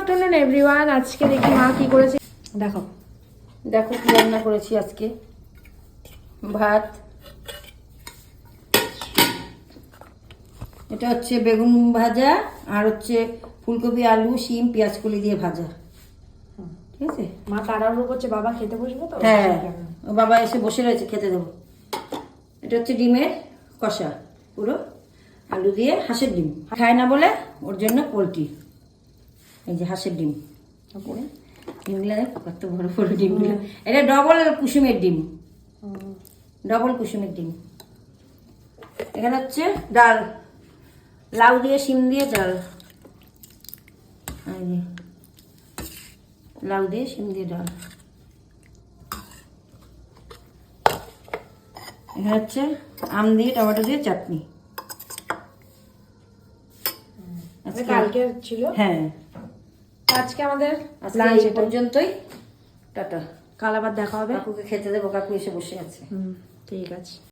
Afternoon everyone. আজকে দেখি মা কি করেছে, দেখো দেখো কি রান্না করেছি আজকে। ভাত, এটা হচ্ছে বেগুন ভাজা, আর হচ্ছে ফুলকপি, আলু, শিম, পেঁয়াজ কলি দিয়ে ভাজা। ঠিক আছে, মা তাড়াহুড়ো করছে, বাবা খেতে বসবে তো। হ্যাঁ ও বাবা এসে বসে রয়েছে, খেতে দেবো। এটা হচ্ছে ডিমের কষা, পুরো আলু দিয়ে, হাঁসের ডিম খায় না বলে ওর জন্য পোলট্রি। এই যে হাঁসের ডিম, তারপরে ডিমগুলো দেখো কত বড় বড় ডিমগুলো। এটা ডবল কুসুমের ডিম, ডবল কুসুমের ডিম। এখানে হচ্ছে ডাল, লাউ দিয়ে শিম দিয়ে ডাল, এই যে লাউ দিয়ে শিম দিয়ে ডাল। এখানে হচ্ছে আম দিয়ে টমেটো দিয়ে চাটনি। কালকে ছিল, হ্যাঁ আজকে আমাদের আজকে লাঞ্চ এই পর্যন্তই। টাটা, কাল আবার দেখা হবে। কাকুকে খেতে দেবো, কাকু এসে বসে আছে। ঠিক আছে।